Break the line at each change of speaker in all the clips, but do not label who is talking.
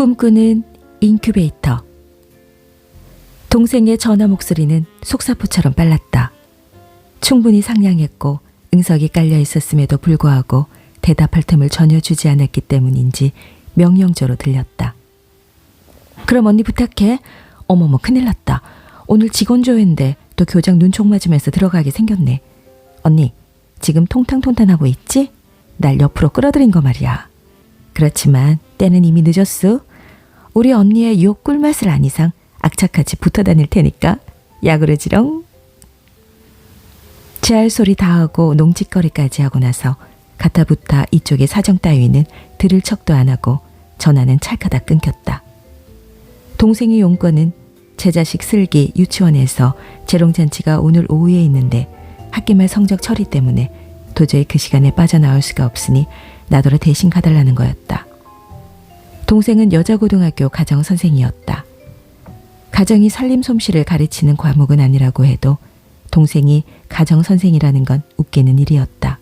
꿈꾸는 인큐베이터. 동생의 전화 목소리는 속사포처럼 빨랐다. 충분히 상냥했고 응석이 깔려 있었음에도 불구하고 대답할 틈을 전혀 주지 않았기 때문인지 명령조로 들렸다. 그럼 언니 부탁해. 어머머, 큰일 났다. 오늘 직원 조회인데 또 교장 눈총 맞으면서 들어가게 생겼네. 언니, 지금 통탕통탄하고 있지? 날 옆으로 끌어들인 거 말이야. 그렇지만 때는 이미 늦었어. 우리 언니의 유혹 꿀맛을 안 이상 악착같이 붙어 다닐 테니까 야 그러지롱. 제 할 소리 다 하고 농짓거리까지 하고 나서 가타부타 이쪽의 사정 따위는 들을 척도 안 하고 전화는 찰카닥 끊겼다. 동생의 용건은 제 자식 슬기 유치원에서 재롱잔치가 오늘 오후에 있는데 학기말 성적 처리 때문에 도저히 그 시간에 빠져나올 수가 없으니 나더러 대신 가달라는 거였다. 동생은 여자고등학교 가정선생이었다. 가정이 살림 솜씨를 가르치는 과목은 아니라고 해도 동생이 가정선생이라는 건 웃기는 일이었다.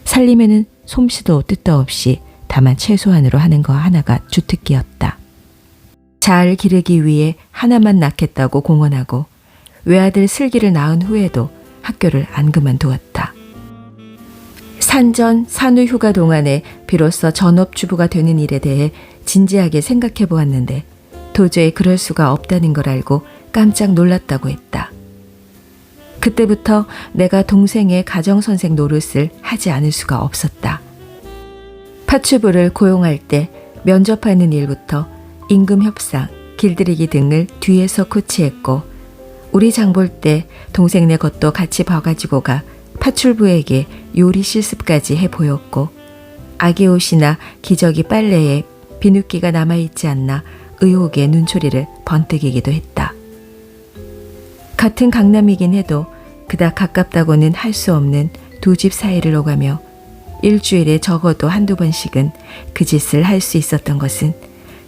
살림에는 솜씨도 뜻도 없이 다만 최소한으로 하는 거 하나가 주특기였다. 잘 기르기 위해 하나만 낳겠다고 공언하고 외아들 슬기를 낳은 후에도 학교를 안 그만두었다. 산전 산후 휴가 동안에 비로소 전업주부가 되는 일에 대해 진지하게 생각해 보았는데 도저히 그럴 수가 없다는 걸 알고 깜짝 놀랐다고 했다. 그때부터 내가 동생의 가정선생 노릇을 하지 않을 수가 없었다. 파출부를 고용할 때 면접하는 일부터 임금 협상, 길들이기 등을 뒤에서 코치했고 우리 장 볼 때 동생네 것도 같이 봐가지고 가 파출부에게 요리 실습까지 해보였고 아기 옷이나 기저귀 빨래에 비눗기가 남아있지 않나 의혹의 눈초리를 번뜩이기도 했다. 같은 강남이긴 해도 그닥 가깝다고는 할 수 없는 두 집 사이를 오가며 일주일에 적어도 한두 번씩은 그 짓을 할 수 있었던 것은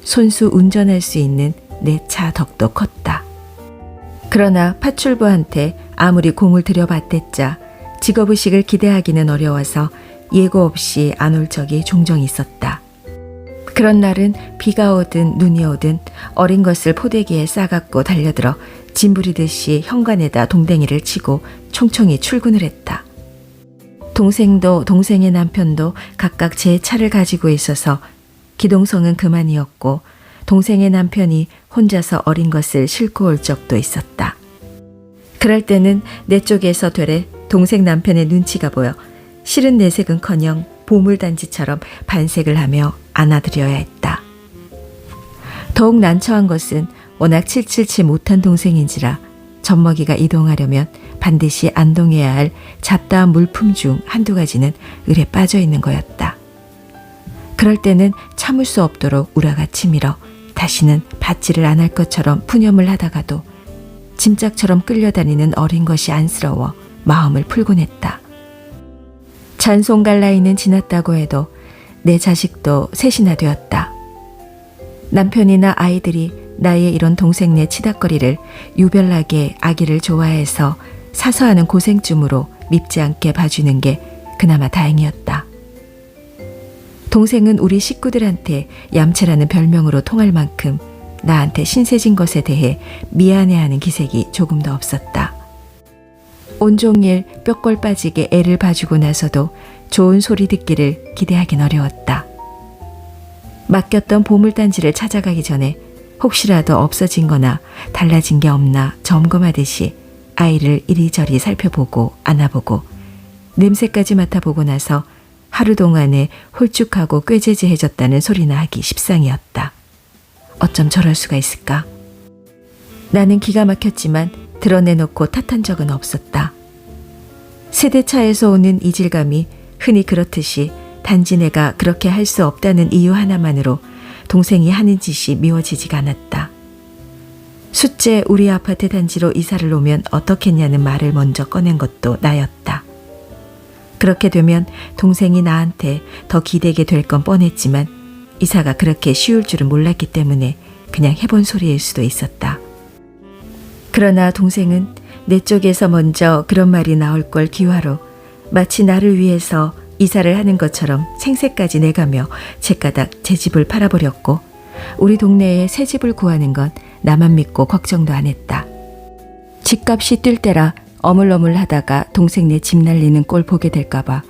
손수 운전할 수 있는 내 차 덕도 컸다. 그러나 파출부한테 아무리 공을 들여봤댔자 직업의식을 기대하기는 어려워서 예고 없이 안 올 적이 종종 있었다. 그런 날은 비가 오든 눈이 오든 어린 것을 포대기에 싸갖고 달려들어 짐부리듯이 현관에다 동댕이를 치고 총총히 출근을 했다. 동생도 동생의 남편도 각각 제 차를 가지고 있어서 기동성은 그만이었고 동생의 남편이 혼자서 어린 것을 싣고 올 적도 있었다. 그럴 때는 내 쪽에서 되레 동생 남편의 눈치가 보여 실은 내색은커녕 보물단지처럼 반색을 하며 안아드려야 했다. 더욱 난처한 것은 워낙 칠칠치 못한 동생인지라 젖먹이가 이동하려면 반드시 안동해야 할 잡다한 물품 중 한두 가지는 을에 빠져 있는 거였다. 그럴 때는 참을 수 없도록 우라가 치밀어 다시는 받지를 않을 것처럼 푸념을 하다가도 짐짝처럼 끌려다니는 어린 것이 안쓰러워 마음을 풀곤 했다. 잔송갈 나이는 지났다고 해도 내 자식도 셋이나 되었다. 남편이나 아이들이 나의 이런 동생네 치닥거리를 유별나게 아기를 좋아해서 사서 하는 고생쯤으로 밉지 않게 봐주는 게 그나마 다행이었다. 동생은 우리 식구들한테 얌체라는 별명으로 통할 만큼 나한테 신세진 것에 대해 미안해하는 기색이 조금도 없었다. 온종일 뼈골 빠지게 애를 봐주고 나서도 좋은 소리 듣기를 기대하긴 어려웠다. 맡겼던 보물단지를 찾아가기 전에 혹시라도 없어진 거나 달라진 게 없나 점검하듯이 아이를 이리저리 살펴보고 안아보고 냄새까지 맡아보고 나서 하루 동안에 홀쭉하고 꾀재재해졌다는 소리나 하기 십상이었다. 어쩜 저럴 수가 있을까? 나는 기가 막혔지만 드러내놓고 탓한 적은 없었다. 세대차에서 오는 이질감이 흔히 그렇듯이 단지 내가 그렇게 할 수 없다는 이유 하나만으로 동생이 하는 짓이 미워지지가 않았다. 숫째 우리 아파트 단지로 이사를 오면 어떻겠냐는 말을 먼저 꺼낸 것도 나였다. 그렇게 되면 동생이 나한테 더 기대게 될 건 뻔했지만 이사가 그렇게 쉬울 줄은 몰랐기 때문에 그냥 해본 소리일 수도 있었다. 그러나 동생은 내 쪽에서 먼저 그런 말이 나올 걸 기화로 마치 나를 위해서 이사를 하는 것처럼 생색까지 내가며 제가닥 제 집을 팔아버렸고 우리 동네에 새 집을 구하는 건 나만 믿고 걱정도 안 했다. 집값이 뛸 때라 어물어물 하다가 동생네 집 날리는 꼴 보게 될까봐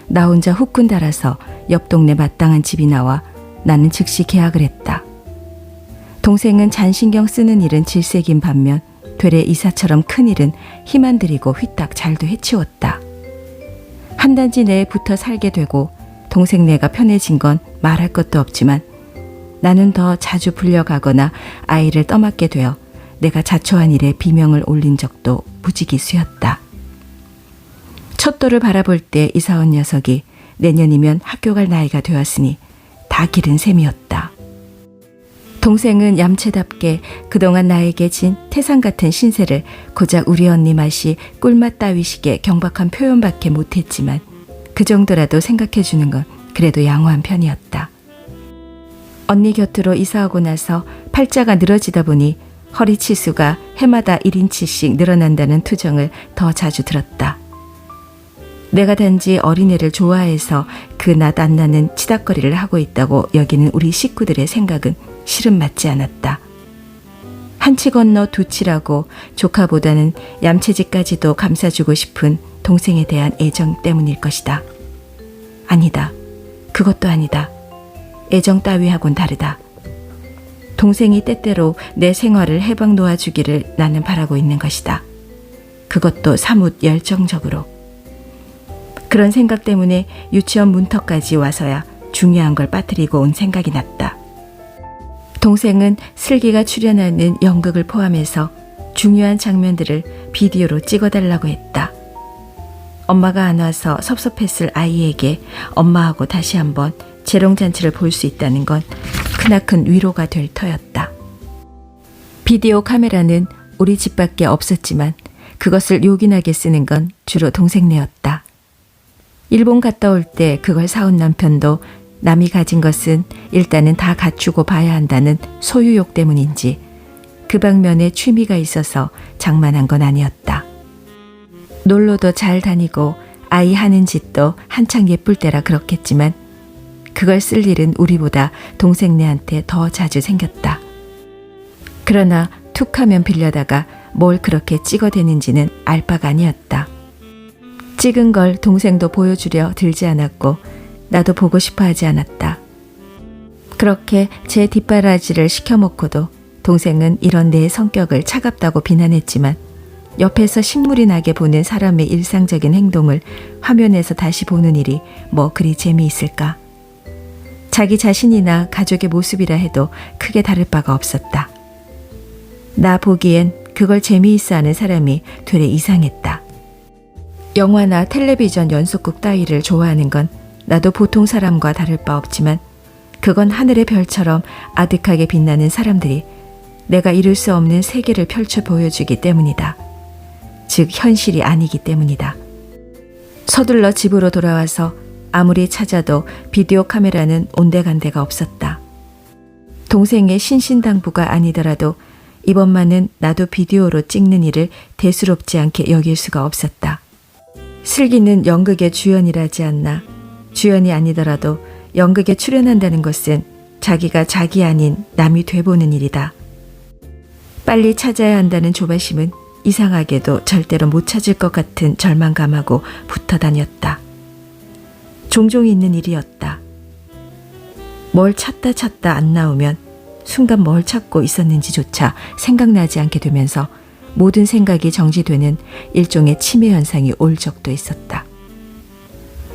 나 혼자 후끈 달아서 옆 동네 마땅한 집이 나와 나는 즉시 계약을 했다. 동생은 잔신경 쓰는 일은 질색인 반면 되레 이사처럼 큰 일은 힘 안 들이고 휘딱 잘도 해치웠다. 한 단지 내에 붙어 살게 되고 동생네가 편해진 건 말할 것도 없지만 나는 더 자주 불려가거나 아이를 떠맡게 되어 내가 자초한 일에 비명을 올린 적도 무지기수였다. 첫돌을 바라볼 때 이사온 녀석이 내년이면 학교 갈 나이가 되었으니 다 기른 셈이었다. 동생은 얌체답게 그동안 나에게 진 태산 같은 신세를 고작 우리 언니 맛이 꿀맛 따위식의 경박한 표현밖에 못했지만 그 정도라도 생각해주는 건 그래도 양호한 편이었다. 언니 곁으로 이사하고 나서 팔자가 늘어지다 보니 허리 치수가 해마다 1인치씩 늘어난다는 투정을 더 자주 들었다. 내가 단지 어린애를 좋아해서 그 낯 안 나는 치닥거리를 하고 있다고 여기는 우리 식구들의 생각은 실은 맞지 않았다. 한 치 건너 두 치라고 조카보다는 얌체지까지도 감싸주고 싶은 동생에 대한 애정 때문일 것이다. 아니다. 그것도 아니다. 애정 따위하곤 다르다. 동생이 때때로 내 생활을 해방 놓아주기를 나는 바라고 있는 것이다. 그것도 사뭇 열정적으로. 그런 생각 때문에 유치원 문턱까지 와서야 중요한 걸 빠뜨리고 온 생각이 났다. 동생은 슬기가 출연하는 연극을 포함해서 중요한 장면들을 비디오로 찍어달라고 했다. 엄마가 안 와서 섭섭했을 아이에게 엄마하고 다시 한번 재롱잔치를 볼 수 있다는 건 크나큰 위로가 될 터였다. 비디오 카메라는 우리 집밖에 없었지만 그것을 요긴하게 쓰는 건 주로 동생네였다. 일본 갔다 올 때 그걸 사온 남편도 남이 가진 것은 일단은 다 갖추고 봐야 한다는 소유욕 때문인지 그 방면에 취미가 있어서 장만한 건 아니었다. 놀러도 잘 다니고 아이 하는 짓도 한창 예쁠 때라 그렇겠지만 그걸 쓸 일은 우리보다 동생네한테 더 자주 생겼다. 그러나 툭하면 빌려다가 뭘 그렇게 찍어대는지는 알 바가 아니었다. 찍은 걸 동생도 보여주려 들지 않았고 나도 보고 싶어 하지 않았다. 그렇게 제 뒷바라지를 시켜먹고도 동생은 이런 내 성격을 차갑다고 비난했지만 옆에서 신물이 나게 보는 사람의 일상적인 행동을 화면에서 다시 보는 일이 뭐 그리 재미있을까? 자기 자신이나 가족의 모습이라 해도 크게 다를 바가 없었다. 나 보기엔 그걸 재미있어 하는 사람이 되레 이상했다. 영화나 텔레비전 연속극 따위를 좋아하는 건 나도 보통 사람과 다를 바 없지만 그건 하늘의 별처럼 아득하게 빛나는 사람들이 내가 이룰 수 없는 세계를 펼쳐 보여주기 때문이다. 즉 현실이 아니기 때문이다. 서둘러 집으로 돌아와서 아무리 찾아도 비디오 카메라는 온데간데가 없었다. 동생의 신신당부가 아니더라도 이번만은 나도 비디오로 찍는 일을 대수롭지 않게 여길 수가 없었다. 슬기는 연극의 주연이라지 않나. 주연이 아니더라도 연극에 출연한다는 것은 자기가 자기 아닌 남이 돼보는 일이다. 빨리 찾아야 한다는 조바심은 이상하게도 절대로 못 찾을 것 같은 절망감하고 붙어 다녔다. 종종 있는 일이었다. 뭘 찾다 안 나오면 순간 뭘 찾고 있었는지조차 생각나지 않게 되면서 모든 생각이 정지되는 일종의 치매 현상이 올 적도 있었다.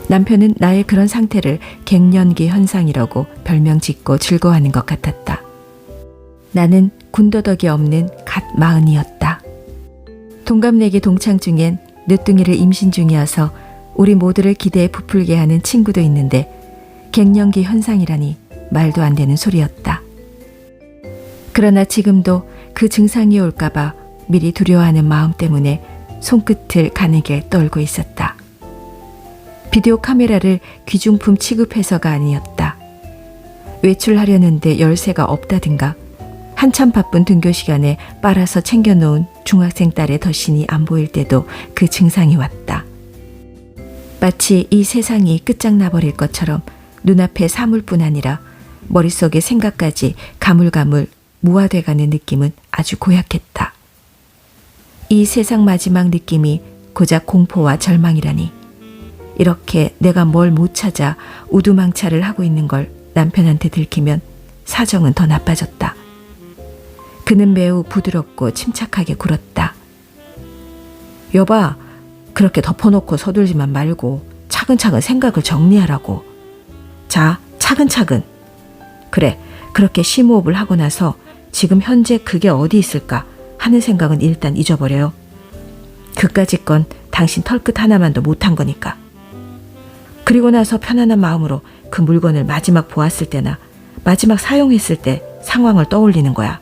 남편은 나의 그런 상태를 갱년기 현상이라고 별명 짓고 즐거워하는 것 같았다. 나는 군더더기 없는 갓 40이었다. 동갑내기 동창 중엔 늦둥이를 임신 중이어서 우리 모두를 기대에 부풀게 하는 친구도 있는데 갱년기 현상이라니 말도 안 되는 소리였다. 그러나 지금도 그 증상이 올까봐 미리 두려워하는 마음 때문에 손끝을 가늘게 떨고 있었다. 비디오 카메라를 귀중품 취급해서가 아니었다. 외출하려는데 열쇠가 없다든가 한참 바쁜 등교 시간에 빨아서 챙겨놓은 중학생 딸의 덧신이 안 보일 때도 그 증상이 왔다. 마치 이 세상이 끝장나버릴 것처럼 눈앞의 사물뿐 아니라 머릿속의 생각까지 가물가물 무화돼가는 느낌은 아주 고약했다. 이 세상 마지막 느낌이 고작 공포와 절망이라니. 이렇게 내가 뭘 못 찾아 우두망차를 하고 있는 걸 남편한테 들키면 사정은 더 나빠졌다. 그는 매우 부드럽고 침착하게 굴었다. 여봐, 그렇게 덮어놓고 서둘지만 말고 차근차근 생각을 정리하라고. 자, 차근차근. 그래, 그렇게 심호흡을 하고 나서 지금 현재 그게 어디 있을까 하는 생각은 일단 잊어버려요. 그까짓 건 당신 털끝 하나만도 못한 거니까. 그리고 나서 편안한 마음으로 그 물건을 마지막 보았을 때나 마지막 사용했을 때 상황을 떠올리는 거야.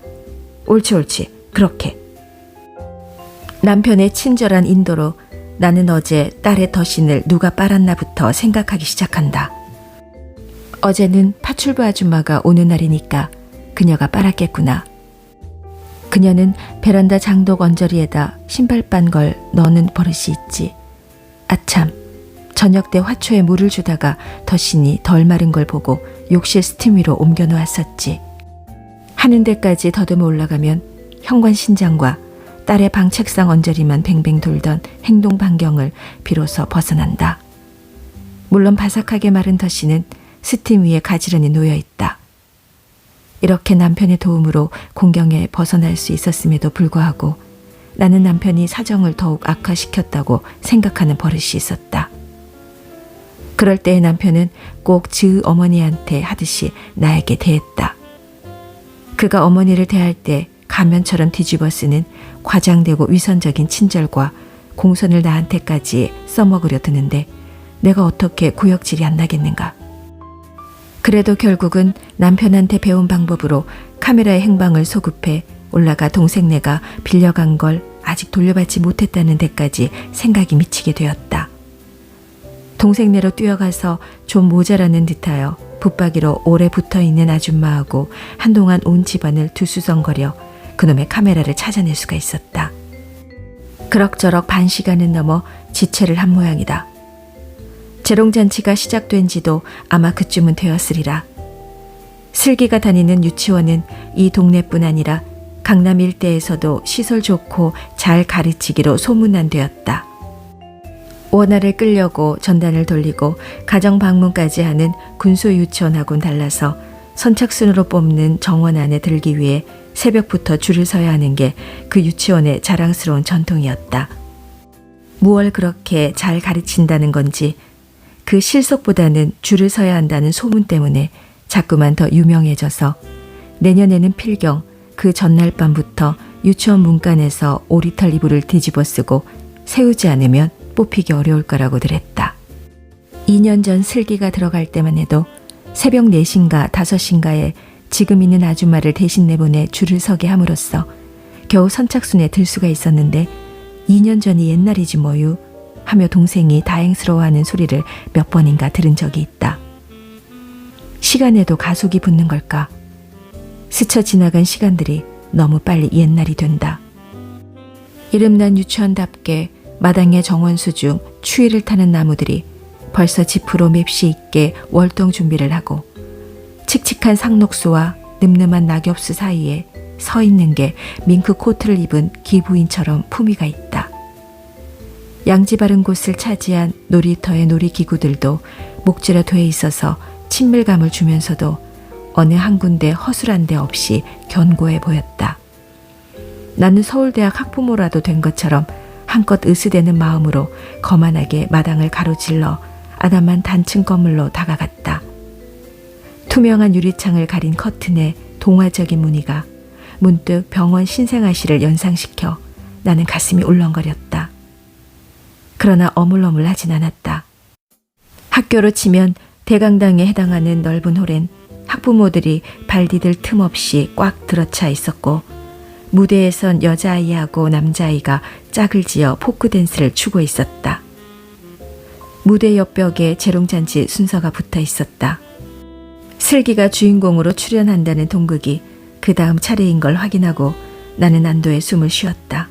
옳지, 그렇게. 남편의 친절한 인도로 나는 어제 딸의 덧신을 누가 빨았나부터 생각하기 시작한다. 어제는 파출부 아줌마가 오는 날이니까 그녀가 빨았겠구나. 그녀는 베란다 장독 언저리에다 신발 빤 걸 넣는 버릇이 있지. 아참, 저녁 때 화초에 물을 주다가 덧신이 덜 마른 걸 보고 욕실 스팀 위로 옮겨 놓았었지. 하는 데까지 더듬어 올라가면 현관 신장과 딸의 방 책상 언저리만 뱅뱅 돌던 행동 반경을 비로소 벗어난다. 물론 바삭하게 마른 덧신은 스팀 위에 가지런히 놓여 있다. 이렇게 남편의 도움으로 공경에 벗어날 수 있었음에도 불구하고 나는 남편이 사정을 더욱 악화시켰다고 생각하는 버릇이 있었다. 그럴 때의 남편은 꼭 즈 어머니한테 하듯이 나에게 대했다. 그가 어머니를 대할 때 가면처럼 뒤집어 쓰는 과장되고 위선적인 친절과 공선을 나한테까지 써먹으려 드는데 내가 어떻게 구역질이 안 나겠는가. 그래도 결국은 남편한테 배운 방법으로 카메라의 행방을 소급해 올라가 동생네가 빌려간 걸 아직 돌려받지 못했다는 데까지 생각이 미치게 되었다. 동생네로 뛰어가서 좀 모자라는 듯하여 붙박이로 오래 붙어있는 아줌마하고 한동안 온 집안을 두수성거려 그놈의 카메라를 찾아낼 수가 있었다. 그럭저럭 반 시간은 넘어 지체를 한 모양이다. 재롱잔치가 시작된 지도 아마 그쯤은 되었으리라. 슬기가 다니는 유치원은 이 동네뿐 아니라 강남 일대에서도 시설 좋고 잘 가르치기로 소문난 데였다. 원화를 끌려고 전단을 돌리고 가정 방문까지 하는 군소 유치원하고는 달라서 선착순으로 뽑는 정원 안에 들기 위해 새벽부터 줄을 서야 하는 게 그 유치원의 자랑스러운 전통이었다. 무얼 그렇게 잘 가르친다는 건지 그 실속보다는 줄을 서야 한다는 소문 때문에 자꾸만 더 유명해져서 내년에는 필경 그 전날 밤부터 유치원 문간에서 오리털 이불을 뒤집어 쓰고 세우지 않으면 뽑히기 어려울 거라고들 했다. 2년 전 슬기가 들어갈 때만 해도 새벽 4시인가 5시인가에 지금 있는 아줌마를 대신 내보내 줄을 서게 함으로써 겨우 선착순에 들 수가 있었는데 2년 전이 옛날이지 뭐유 하며 동생이 다행스러워하는 소리를 몇 번인가 들은 적이 있다. 시간에도 가속이 붙는 걸까? 스쳐 지나간 시간들이 너무 빨리 옛날이 된다. 이름난 유치원답게 마당의 정원수 중 추위를 타는 나무들이 벌써 짚으로 맵시 있게 월동 준비를 하고 칙칙한 상록수와 늠름한 낙엽수 사이에 서 있는 게 밍크 코트를 입은 기부인처럼 품위가 있다. 양지 바른 곳을 차지한 놀이터의 놀이기구들도 목줄에 돼 있어서 친밀감을 주면서도 어느 한 군데 허술한 데 없이 견고해 보였다. 나는 서울대학 학부모라도 된 것처럼 한껏 으스대는 마음으로 거만하게 마당을 가로질러 아담한 단층 건물로 다가갔다. 투명한 유리창을 가린 커튼에 동화적인 무늬가 문득 병원 신생아실을 연상시켜 나는 가슴이 울렁거렸다. 그러나 어물어물하진 않았다. 학교로 치면 대강당에 해당하는 넓은 홀엔 학부모들이 발 디딜 틈 없이 꽉 들어차 있었고 무대에선 여자아이하고 남자아이가 짝을 지어 포크댄스를 추고 있었다. 무대 옆벽에 재롱잔치 순서가 붙어 있었다. 슬기가 주인공으로 출연한다는 동극이 그 다음 차례인 걸 확인하고 나는 안도의 숨을 쉬었다.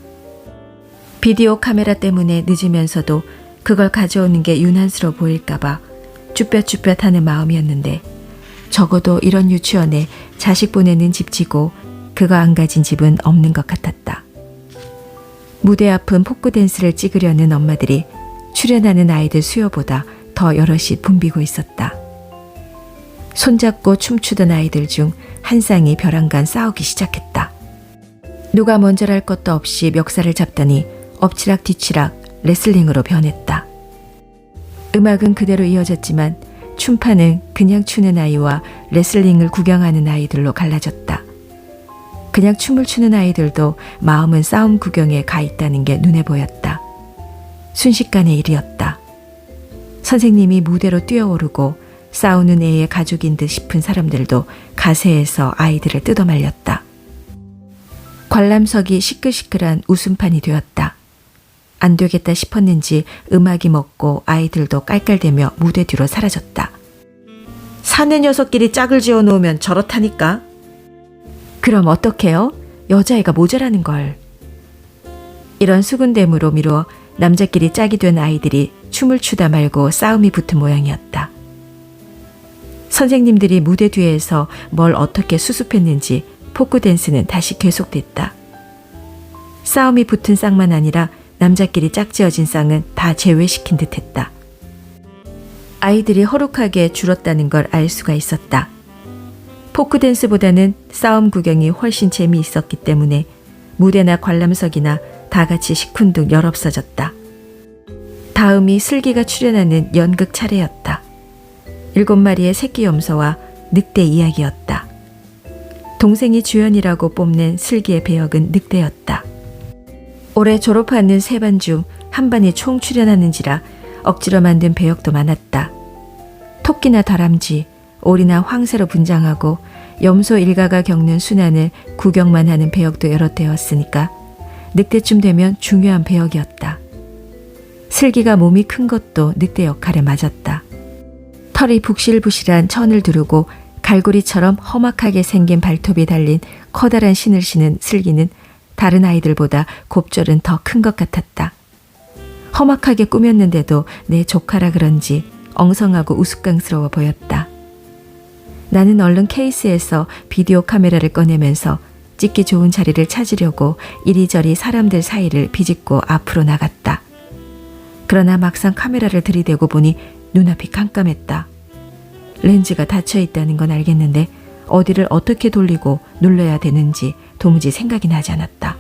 비디오 카메라 때문에 늦으면서도 그걸 가져오는 게 유난스러워 보일까봐 쭈뼛쭈뼛하는 마음이었는데 적어도 이런 유치원에 자식 보내는 집치고 그거 안 가진 집은 없는 것 같았다. 무대 앞은 포크댄스를 찍으려는 엄마들이 출연하는 아이들 수요보다 더 여럿이 붐비고 있었다. 손잡고 춤추던 아이들 중 한 쌍이 벼랑간 싸우기 시작했다. 누가 먼저랄 것도 없이 멱살을 잡더니 엎치락 뒤치락 레슬링으로 변했다. 음악은 그대로 이어졌지만 춤판은 그냥 추는 아이와 레슬링을 구경하는 아이들로 갈라졌다. 그냥 춤을 추는 아이들도 마음은 싸움 구경에 가 있다는 게 눈에 보였다. 순식간의 일이었다. 선생님이 무대로 뛰어오르고 싸우는 애의 가족인 듯 싶은 사람들도 가세에서 아이들을 뜯어말렸다. 관람석이 시끌시끌한 웃음판이 되었다. 안 되겠다 싶었는지 음악이 먹고 아이들도 깔깔대며 무대 뒤로 사라졌다. 사내 녀석끼리 짝을 지어 놓으면 저렇다니까. 그럼 어떡해요? 여자애가 모자라는 걸. 이런 수군댐으로 미루어 남자끼리 짝이 된 아이들이 춤을 추다 말고 싸움이 붙은 모양이었다. 선생님들이 무대 뒤에서 뭘 어떻게 수습했는지 포크댄스는 다시 계속됐다. 싸움이 붙은 쌍만 아니라 남자끼리 짝지어진 쌍은 다 제외시킨 듯했다. 아이들이 허룩하게 줄었다는 걸 알 수가 있었다. 포크댄스보다는 싸움 구경이 훨씬 재미있었기 때문에 무대나 관람석이나 다 같이 시큰둥 열없어졌다. 다음이 슬기가 출연하는 연극 차례였다. 7마리의 새끼 염소와 늑대 이야기였다. 동생이 주연이라고 뽐낸 슬기의 배역은 늑대였다. 올해 졸업하는 3반 중 한 반이 총 출연하는지라 억지로 만든 배역도 많았다. 토끼나 다람쥐, 오리나 황새로 분장하고 염소 일가가 겪는 순환을 구경만 하는 배역도 여러 대였으니까 늑대쯤 되면 중요한 배역이었다. 슬기가 몸이 큰 것도 늑대 역할에 맞았다. 털이 북실부실한 천을 두르고 갈고리처럼 험악하게 생긴 발톱이 달린 커다란 신을 신은 슬기는 다른 아이들보다 곱절은 더 큰 것 같았다. 험악하게 꾸몄는데도 내 조카라 그런지 엉성하고 우스꽝스러워 보였다. 나는 얼른 케이스에서 비디오 카메라를 꺼내면서 찍기 좋은 자리를 찾으려고 이리저리 사람들 사이를 비집고 앞으로 나갔다. 그러나 막상 카메라를 들이대고 보니 눈앞이 깜깜했다. 렌즈가 닫혀 있다는 건 알겠는데 어디를 어떻게 돌리고 눌러야 되는지 도무지 생각이 나지 않았다.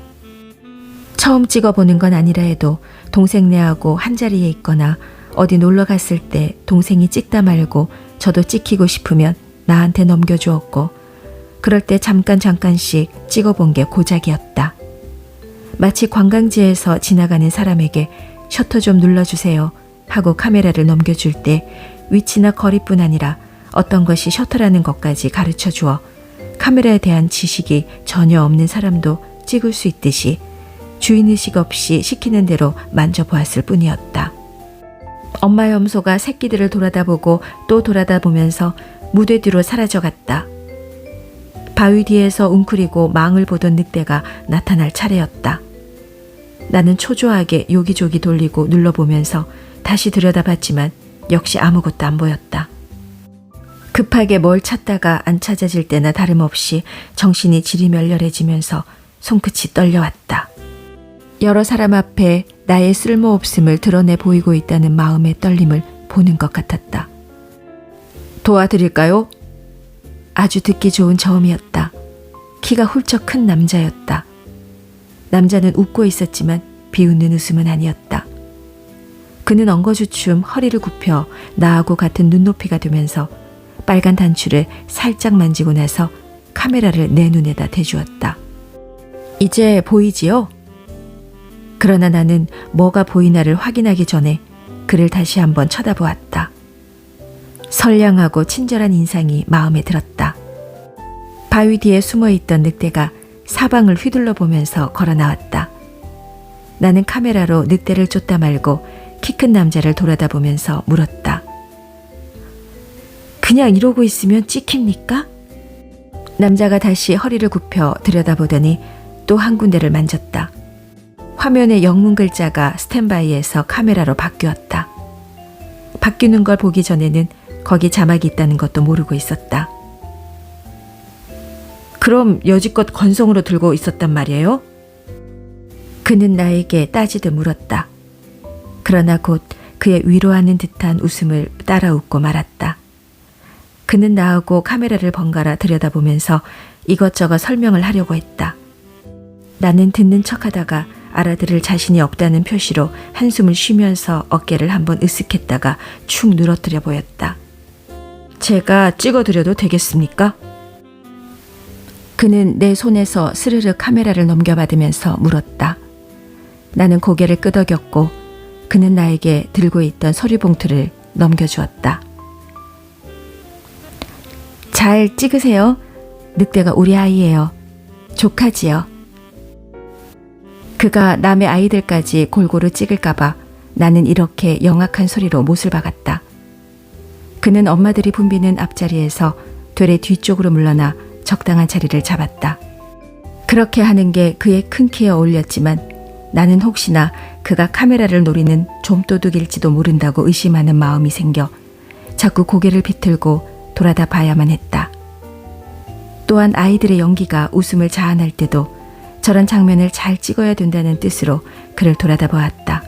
처음 찍어보는 건 아니라 해도 동생네하고 한자리에 있거나 어디 놀러 갔을 때 동생이 찍다 말고 저도 찍히고 싶으면 나한테 넘겨주었고 그럴 때 잠깐씩 찍어본 게 고작이었다. 마치 관광지에서 지나가는 사람에게 셔터 좀 눌러주세요 하고 카메라를 넘겨줄 때 위치나 거리뿐 아니라 어떤 것이 셔터라는 것까지 가르쳐 주어 카메라에 대한 지식이 전혀 없는 사람도 찍을 수 있듯이 주인의식 없이 시키는 대로 만져보았을 뿐이었다. 엄마 염소가 새끼들을 돌아다보고 또 돌아다보면서 무대 뒤로 사라져갔다. 바위 뒤에서 웅크리고 망을 보던 늑대가 나타날 차례였다. 나는 초조하게 요기조기 돌리고 눌러보면서 다시 들여다봤지만 역시 아무것도 안 보였다. 급하게 뭘 찾다가 안 찾아질 때나 다름없이 정신이 지리멸렬해지면서 손끝이 떨려왔다. 여러 사람 앞에 나의 쓸모없음을 드러내 보이고 있다는 마음의 떨림을 보는 것 같았다. 도와드릴까요? 아주 듣기 좋은 저음이었다. 키가 훌쩍 큰 남자였다. 남자는 웃고 있었지만 비웃는 웃음은 아니었다. 그는 엉거주춤 허리를 굽혀 나하고 같은 눈높이가 되면서 빨간 단추를 살짝 만지고 나서 카메라를 내 눈에다 대주었다. 이제 보이지요? 그러나 나는 뭐가 보이나를 확인하기 전에 그를 다시 한번 쳐다보았다. 선량하고 친절한 인상이 마음에 들었다. 바위 뒤에 숨어있던 늑대가 사방을 휘둘러 보면서 걸어 나왔다. 나는 카메라로 늑대를 쫓다 말고 키 큰 남자를 돌아다보면서 물었다. 그냥 이러고 있으면 찍힙니까? 남자가 다시 허리를 굽혀 들여다보더니 또 한 군데를 만졌다. 화면의 영문 글자가 스탠바이에서 카메라로 바뀌었다. 바뀌는 걸 보기 전에는 거기 자막이 있다는 것도 모르고 있었다. 그럼 여지껏 건성으로 들고 있었단 말이에요? 그는 나에게 따지듯 물었다. 그러나 곧 그의 위로하는 듯한 웃음을 따라 웃고 말았다. 그는 나하고 카메라를 번갈아 들여다보면서 이것저것 설명을 하려고 했다. 나는 듣는 척하다가 알아들을 자신이 없다는 표시로 한숨을 쉬면서 어깨를 한번 으쓱했다가 축 늘어뜨려 보였다. 제가 찍어드려도 되겠습니까? 그는 내 손에서 스르르 카메라를 넘겨받으면서 물었다. 나는 고개를 끄덕였고 그는 나에게 들고 있던 서류 봉투를 넘겨주었다. 잘 찍으세요. 늑대가 우리 아이예요. 조카지요. 그가 남의 아이들까지 골고루 찍을까봐 나는 이렇게 영악한 소리로 못을 박았다. 그는 엄마들이 붐비는 앞자리에서 되레 뒤쪽으로 물러나 적당한 자리를 잡았다. 그렇게 하는 게 그의 큰 키에 어울렸지만 나는 혹시나 그가 카메라를 노리는 좀도둑일지도 모른다고 의심하는 마음이 생겨 자꾸 고개를 비틀고 돌아다 봐야만 했다. 또한 아이들의 연기가 웃음을 자아낼 때도 저런 장면을 잘 찍어야 된다는 뜻으로 그를 돌아다 보았다.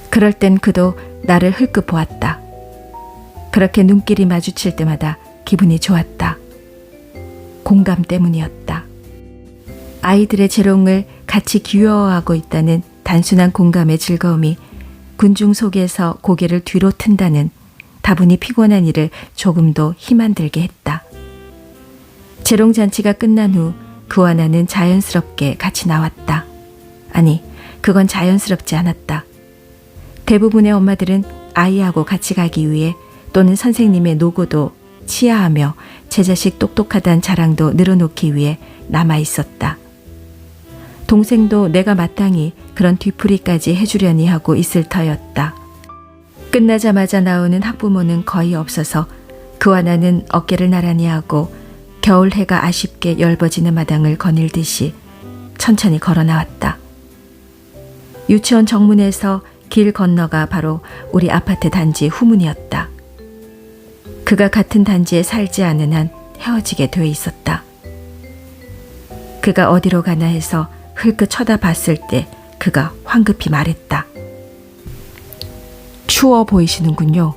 그럴 땐 그도 나를 흘끗 보았다. 그렇게 눈길이 마주칠 때마다 기분이 좋았다. 공감 때문이었다. 아이들의 재롱을 같이 귀여워하고 있다는 단순한 공감의 즐거움이 군중 속에서 고개를 뒤로 튼다는 다분히 피곤한 일을 조금도 힘 안 들게 했다. 재롱잔치가 끝난 후 그와 나는 자연스럽게 같이 나왔다. 아니, 그건 자연스럽지 않았다. 대부분의 엄마들은 아이하고 같이 가기 위해 또는 선생님의 노고도 치하하며 제 자식 똑똑하다는 자랑도 늘어놓기 위해 남아 있었다. 동생도 내가 마땅히 그런 뒤풀이까지 해주려니 하고 있을 터였다. 끝나자마자 나오는 학부모는 거의 없어서 그와 나는 어깨를 나란히 하고 겨울 해가 아쉽게 엷어지는 마당을 거닐듯이 천천히 걸어 나왔다. 유치원 정문에서 길 건너가 바로 우리 아파트 단지 후문이었다. 그가 같은 단지에 살지 않은 한 헤어지게 돼 있었다. 그가 어디로 가나 해서 흘끗 쳐다봤을 때 그가 황급히 말했다. 추워 보이시는군요.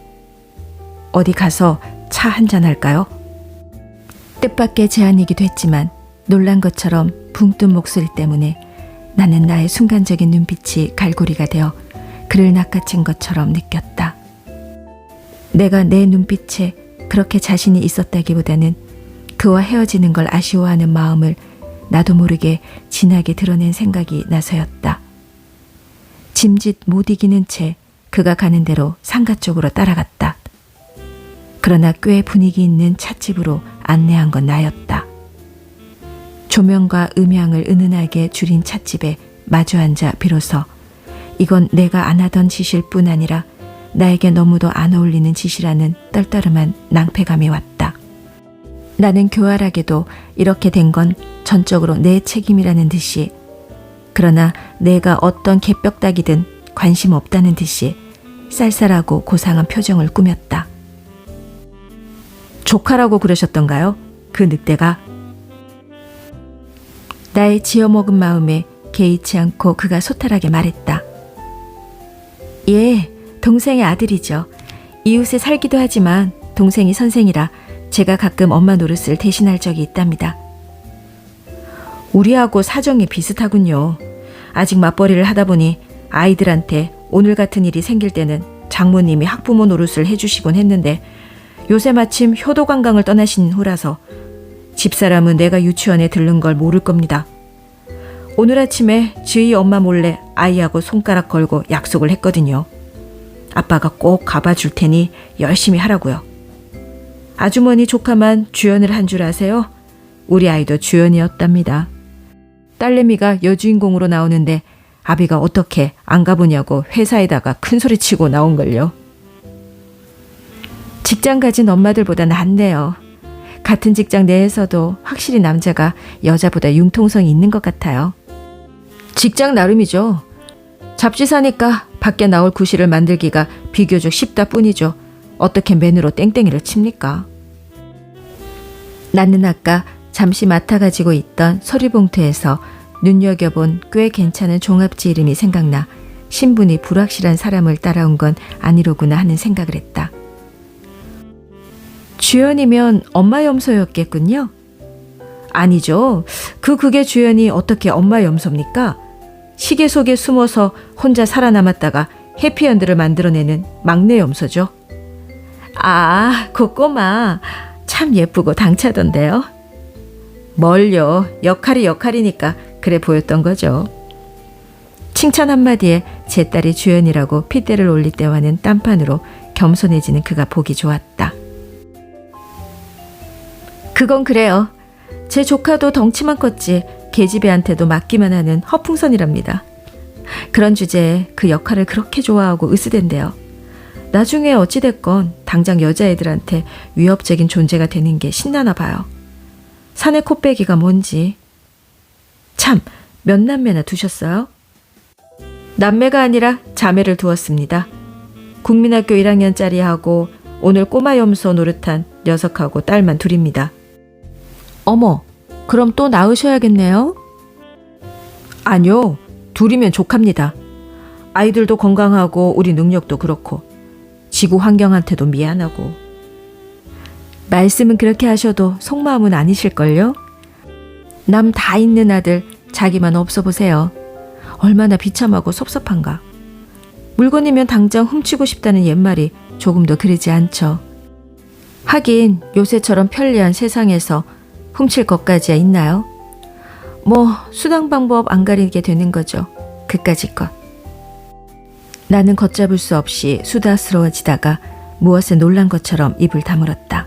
어디 가서 차 한잔 할까요? 뜻밖의 제안이기도 했지만 놀란 것처럼 붕 뜬 목소리 때문에 나는 나의 순간적인 눈빛이 갈고리가 되어 그를 낚아챈 것처럼 느꼈다. 내가 내 눈빛에 그렇게 자신이 있었다기보다는 그와 헤어지는 걸 아쉬워하는 마음을 나도 모르게 진하게 드러낸 생각이 나서였다. 짐짓 못 이기는 채 그가 가는 대로 상가 쪽으로 따라갔다. 그러나 꽤 분위기 있는 찻집으로 안내한 건 나였다. 조명과 음향을 은은하게 줄인 찻집에 마주 앉아 비로소 이건 내가 안 하던 짓일 뿐 아니라 나에게 너무도 안 어울리는 짓이라는 떨떠름한 낭패감이 왔다. 나는 교활하게도 이렇게 된 건 전적으로 내 책임이라는 듯이, 그러나 내가 어떤 개벽다기든 관심 없다는 듯이 쌀쌀하고 고상한 표정을 꾸몄다. 조카라고 그러셨던가요? 그 늑대가? 나의 지어먹은 마음에 개의치 않고 그가 소탈하게 말했다. 예, 동생의 아들이죠. 이웃에 살기도 하지만 동생이 선생이라 제가 가끔 엄마 노릇을 대신할 적이 있답니다. 우리하고 사정이 비슷하군요. 아직 맞벌이를 하다 보니 아이들한테 오늘 같은 일이 생길 때는 장모님이 학부모 노릇을 해주시곤 했는데 요새 마침 효도관광을 떠나신 후라서 집사람은 내가 유치원에 들른 걸 모를 겁니다. 오늘 아침에 저희 엄마 몰래 아이하고 손가락 걸고 약속을 했거든요. 아빠가 꼭 가봐줄 테니 열심히 하라고요. 아주머니 조카만 주연을 한 줄 아세요? 우리 아이도 주연이었답니다. 딸내미가 여주인공으로 나오는데 아비가 어떻게 안 가보냐고 회사에다가 큰소리치고 나온걸요. 직장 가진 엄마들보다 낫네요. 같은 직장 내에서도 확실히 남자가 여자보다 융통성이 있는 것 같아요. 직장 나름이죠. 잡지사니까 밖에 나올 구실을 만들기가 비교적 쉽다 뿐이죠. 어떻게 맨으로 땡땡이를 칩니까? 나는 아까 잠시 맡아가지고 있던 서류봉투에서 눈여겨본 꽤 괜찮은 종합지 이름이 생각나 신분이 불확실한 사람을 따라온 건 아니로구나 하는 생각을 했다. 주연이면 엄마 염소였겠군요. 아니죠. 그게 주연이 어떻게 엄마 염소입니까? 시계 속에 숨어서 혼자 살아남았다가 해피엔드를 만들어내는 막내 염소죠. 아, 그 꼬마 참 예쁘고 당차던데요. 뭘요. 역할이니까 그래 보였던 거죠. 칭찬 한마디에 제 딸이 주연이라고 핏대를 올릴 때와는 딴판으로 겸손해지는 그가 보기 좋았다. 그건 그래요. 제 조카도 덩치만 컸지 계집애한테도 맞기만 하는 허풍선이랍니다. 그런 주제에 그 역할을 그렇게 좋아하고 으스댄데요. 나중에 어찌됐건 당장 여자애들한테 위협적인 존재가 되는 게 신나나 봐요. 사내 코빼기가 뭔지. 참, 몇 남매나 두셨어요? 남매가 아니라 자매를 두었습니다. 국민학교 1학년짜리하고 오늘 꼬마 염소 노릇한 녀석하고 딸만 둘입니다. 어머, 그럼 또 낳으셔야겠네요? 아니요, 둘이면 족합니다. 아이들도 건강하고 우리 능력도 그렇고 지구 환경한테도 미안하고. 말씀은 그렇게 하셔도 속마음은 아니실걸요? 남 다 있는 아들 자기만 없어 보세요. 얼마나 비참하고 섭섭한가. 물건이면 당장 훔치고 싶다는 옛말이 조금도 그러지 않죠. 하긴 요새처럼 편리한 세상에서 훔칠 것까지야 있나요? 뭐 수당 방법 안 가리게 되는 거죠. 그까짓 것. 나는 걷잡을 수 없이 수다스러워지다가 무엇에 놀란 것처럼 입을 다물었다.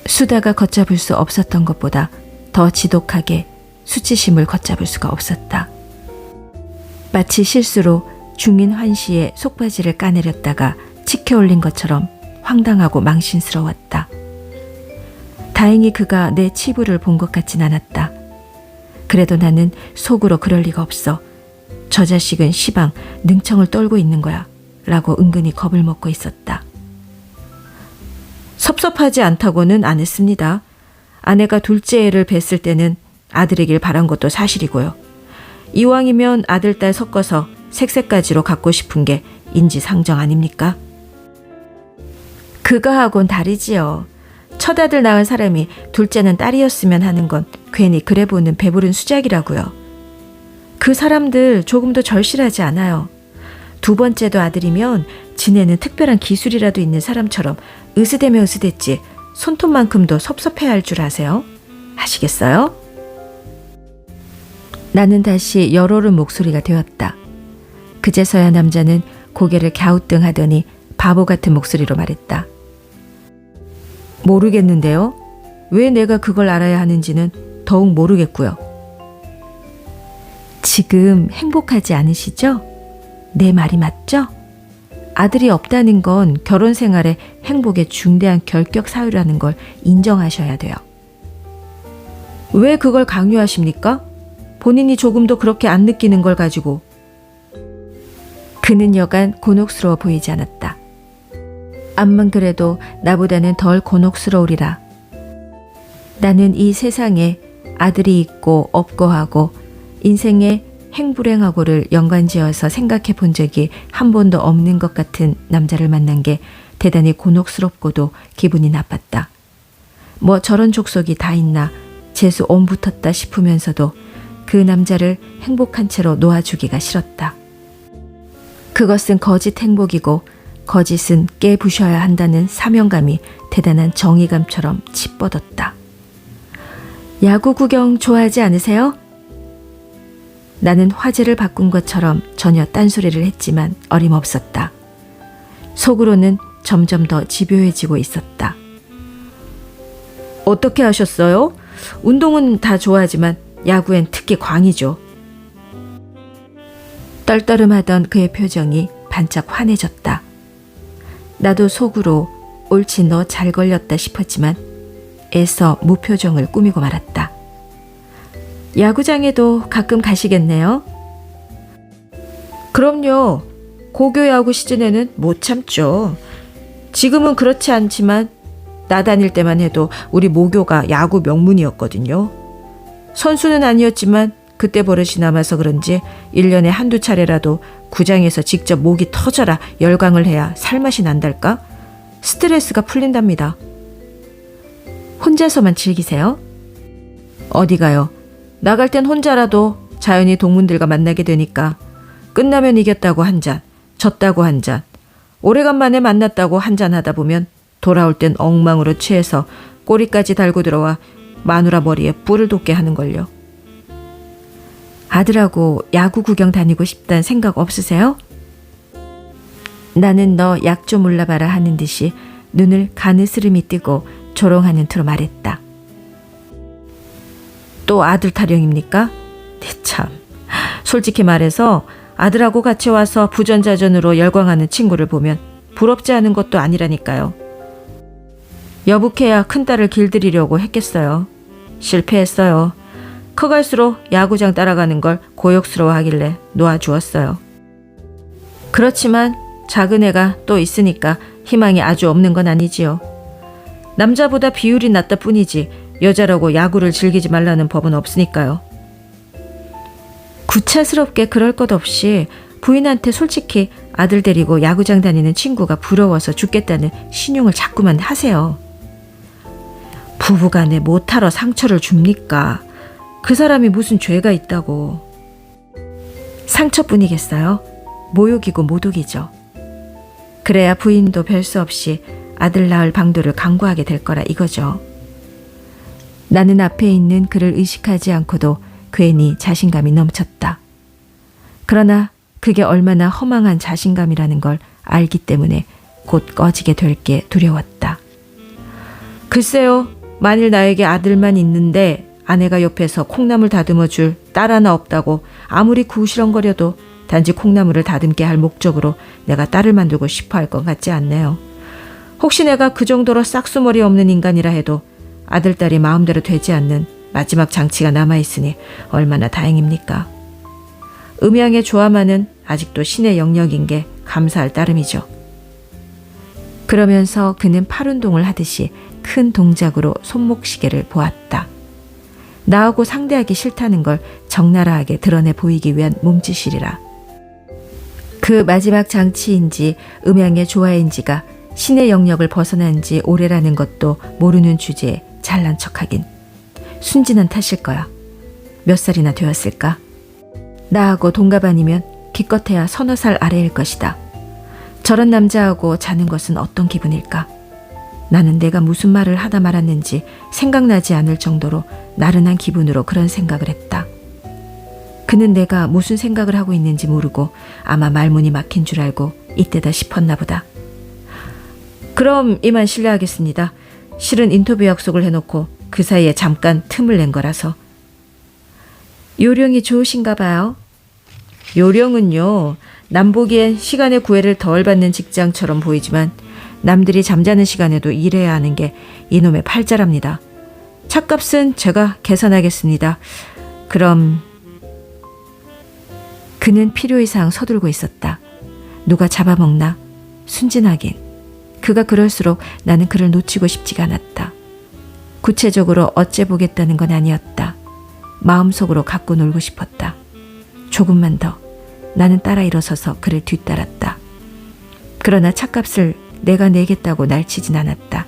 수다가 걷잡을 수 없었던 것보다 더 지독하게 수치심을 걷잡을 수가 없었다. 마치 실수로 중인 환시의 속바지를 까내렸다가 치켜올린 것처럼 황당하고 망신스러웠다. 다행히 그가 내 치부를 본 것 같진 않았다. 그래도 나는 속으로 그럴 리가 없어. 저 자식은 시방 능청을 떨고 있는 거야 라고 은근히 겁을 먹고 있었다. 섭섭하지 않다고는 안 했습니다. 아내가 둘째 애를 뵀을 때는 아들이길 바란 것도 사실이고요. 이왕이면 아들, 딸 섞어서 색색까지로 갖고 싶은 게 인지상정 아닙니까? 그거하고는 다르지요. 첫 아들 낳은 사람이 둘째는 딸이었으면 하는 건 괜히 그래 보는 배부른 수작이라고요. 그 사람들 조금도 절실하지 않아요. 두 번째도 아들이면 지네는 특별한 기술이라도 있는 사람처럼 으스대며 으스댔지 손톱만큼도 섭섭해할 줄 아세요? 아시겠어요? 나는 다시 열오른 목소리가 되었다. 그제서야 남자는 고개를 갸우뚱하더니 바보 같은 목소리로 말했다. 모르겠는데요. 왜 내가 그걸 알아야 하는지는 더욱 모르겠고요. 지금 행복하지 않으시죠? 내 말이 맞죠? 아들이 없다는 건 결혼 생활의 행복의 중대한 결격 사유라는 걸 인정하셔야 돼요. 왜 그걸 강요하십니까? 본인이 조금도 그렇게 안 느끼는 걸 가지고. 그는 여간 곤혹스러워 보이지 않았다. 암만 그래도 나보다는 덜 곤혹스러우리라. 나는 이 세상에 아들이 있고 없고 하고 인생의 행불행하고를 연관지어서 생각해 본 적이 한 번도 없는 것 같은 남자를 만난 게 대단히 곤혹스럽고도 기분이 나빴다. 뭐 저런 족속이 다 있나 재수 온 붙었다 싶으면서도 그 남자를 행복한 채로 놓아주기가 싫었다. 그것은 거짓 행복이고 거짓은 깨부셔야 한다는 사명감이 대단한 정의감처럼 치뻗었다. 야구 구경 좋아하지 않으세요? 나는 화제를 바꾼 것처럼 전혀 딴소리를 했지만 어림없었다. 속으로는 점점 더 집요해지고 있었다. 어떻게 하셨어요? 운동은 다 좋아하지만 야구엔 특히 광이죠. 떨떠름하던 그의 표정이 반짝 환해졌다. 나도 속으로 옳지 너 잘 걸렸다 싶었지만 애써 무표정을 꾸미고 말았다. 야구장에도 가끔 가시겠네요? 그럼요. 고교 야구 시즌에는 못 참죠. 지금은 그렇지 않지만 나 다닐 때만 해도 우리 모교가 야구 명문이었거든요. 선수는 아니었지만 그때 버릇이 남아서 그런지 1년에 한두 차례라도 구장에서 직접 목이 터져라 열광을 해야 살맛이 난달까? 스트레스가 풀린답니다. 혼자서만 즐기세요? 어디 가요? 나갈 땐 혼자라도 자연히 동문들과 만나게 되니까 끝나면 이겼다고 한 잔, 졌다고 한 잔, 오래간만에 만났다고 한 잔 하다 보면 돌아올 땐 엉망으로 취해서 꼬리까지 달고 들어와 마누라 머리에 뿔을 돋게 하는걸요. 아들하고 야구 구경 다니고 싶다는 생각 없으세요? 나는 너 약 좀 올라봐라 하는 듯이 눈을 가느스름이 뜨고 조롱하는 투로 말했다. 또 아들 타령입니까? 참, 솔직히 말해서 아들하고 같이 와서 부전자전으로 열광하는 친구를 보면 부럽지 않은 것도 아니라니까요. 여북해야 큰딸을 길들이려고 했겠어요. 실패했어요. 커갈수록 야구장 따라가는 걸 고역스러워하길래 놓아주었어요. 그렇지만 작은 애가 또 있으니까 희망이 아주 없는 건 아니지요. 남자보다 비율이 낮다 뿐이지 여자라고 야구를 즐기지 말라는 법은 없으니까요. 구차스럽게 그럴 것 없이 부인한테 솔직히 아들 데리고 야구장 다니는 친구가 부러워서 죽겠다는 신용을 자꾸만 하세요. 부부간에 못하러 상처를 줍니까? 그 사람이 무슨 죄가 있다고. 상처뿐이겠어요? 모욕이고 모독이죠. 그래야 부인도 별 수 없이 아들 낳을 방도를 강구하게 될 거라 이거죠. 나는 앞에 있는 그를 의식하지 않고도 괜히 자신감이 넘쳤다. 그러나 그게 얼마나 허망한 자신감이라는 걸 알기 때문에 곧 꺼지게 될 게 두려웠다. 글쎄요, 만일 나에게 아들만 있는데 아내가 옆에서 콩나물 다듬어 줄 딸 하나 없다고 아무리 구시렁거려도 단지 콩나물을 다듬게 할 목적으로 내가 딸을 만들고 싶어 할 것 같지 않네요. 혹시 내가 그 정도로 싹수머리 없는 인간이라 해도 아들, 딸이 마음대로 되지 않는 마지막 장치가 남아있으니 얼마나 다행입니까? 음양의 조화만은 아직도 신의 영역인 게 감사할 따름이죠. 그러면서 그는 팔운동을 하듯이 큰 동작으로 손목시계를 보았다. 나하고 상대하기 싫다는 걸 적나라하게 드러내 보이기 위한 몸짓이리라. 그 마지막 장치인지 음양의 조화인지가 신의 영역을 벗어난 지 오래라는 것도 모르는 주제에 잘난 척하긴. 순진한 탓일 거야. 몇 살이나 되었을까? 나하고 동갑 아니면 기껏해야 서너 살 아래일 것이다. 저런 남자하고 자는 것은 어떤 기분일까? 나는 내가 무슨 말을 하다 말았는지 생각나지 않을 정도로 나른한 기분으로 그런 생각을 했다. 그는 내가 무슨 생각을 하고 있는지 모르고 아마 말문이 막힌 줄 알고 이때다 싶었나 보다. 그럼 이만 실례하겠습니다. 실은 인터뷰 약속을 해놓고 그 사이에 잠깐 틈을 낸 거라서. 요령이 좋으신가 봐요. 요령은요, 남 보기엔 시간의 구애를 덜 받는 직장처럼 보이지만 남들이 잠자는 시간에도 일해야 하는 게 이놈의 팔자랍니다. 차값은 제가 계산하겠습니다. 그럼... 그는 필요 이상 서둘고 있었다. 누가 잡아먹나? 순진하긴. 그가 그럴수록 나는 그를 놓치고 싶지가 않았다. 구체적으로 어째 보겠다는 건 아니었다. 마음속으로 갖고 놀고 싶었다. 조금만 더. 나는 따라 일어서서 그를 뒤따랐다. 그러나 차값을 내가 내겠다고 날치진 않았다.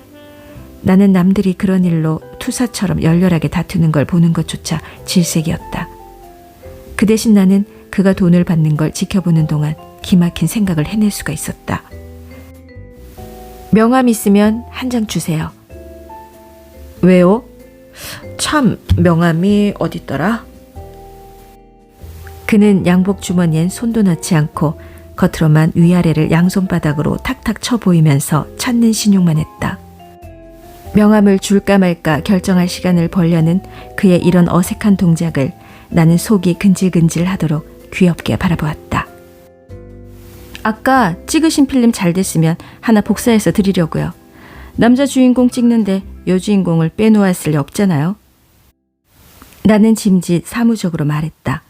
나는 남들이 그런 일로 투사처럼 열렬하게 다투는 걸 보는 것조차 질색이었다. 그 대신 나는 그가 돈을 받는 걸 지켜보는 동안 기막힌 생각을 해낼 수가 있었다. 명함 있으면 한 장 주세요. 왜요? 참, 명함이 어딨더라? 그는 양복 주머니엔 손도 넣지 않고 겉으로만 위아래를 양손바닥으로 탁탁 쳐 보이면서 찾는 신용만 했다. 명함을 줄까 말까 결정할 시간을 벌려는 그의 이런 어색한 동작을 나는 속이 근질근질 하도록 귀엽게 바라보았다. 아까 찍으신 필름 잘 됐으면 하나 복사해서 드리려고요. 남자 주인공 찍는데 여주인공을 빼놓았을 리 없잖아요. 나는 짐짓 사무적으로 말했다.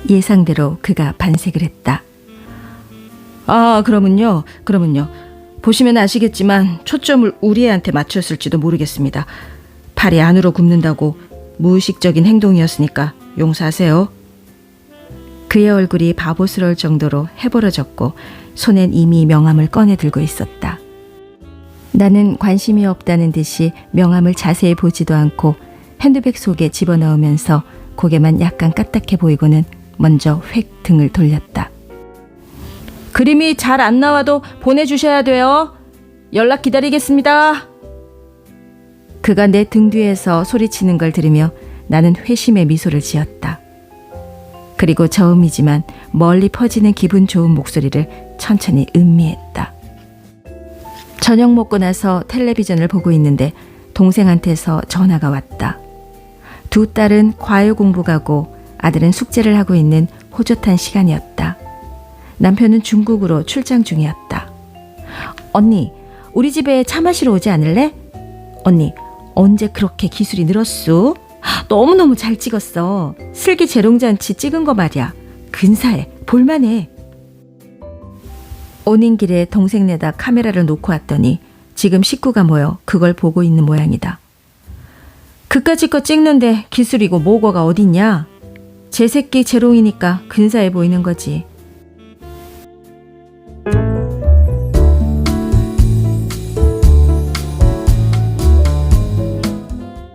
예상대로 그가 반색을 했다. 아, 그러면요. 보시면 아시겠지만 초점을 우리 애한테 맞췄을지도 모르겠습니다. 팔이 안으로 굽는다고 무의식적인 행동이었으니까 용서하세요. 그의 얼굴이 바보스러울 정도로 해버려졌고 손엔 이미 명함을 꺼내 들고 있었다. 나는 관심이 없다는 듯이 명함을 자세히 보지도 않고 핸드백 속에 집어넣으면서 고개만 약간 까딱해 보이고는 먼저 획 등을 돌렸다. 그림이 잘 안 나와도 보내주셔야 돼요. 연락 기다리겠습니다. 그가 내 등 뒤에서 소리치는 걸 들으며 나는 회심의 미소를 지었다. 그리고 처음이지만 멀리 퍼지는 기분 좋은 목소리를 천천히 음미했다. 저녁 먹고 나서 텔레비전을 보고 있는데 동생한테서 전화가 왔다. 두 딸은 과외 공부 가고 아들은 숙제를 하고 있는 호젓한 시간이었다. 남편은 중국으로 출장 중이었다. 언니, 우리 집에 차 마시러 오지 않을래? 언니, 언제 그렇게 기술이 늘었어? 너무너무 잘 찍었어. 슬기 재롱잔치 찍은 거 말이야. 근사해. 볼만해. 오는 길에 동생네다 카메라를 놓고 왔더니 지금 식구가 모여 그걸 보고 있는 모양이다. 그까짓 거 찍는데 기술이고 뭐고가 어딨냐? 제 새끼 재롱이니까 근사해 보이는 거지.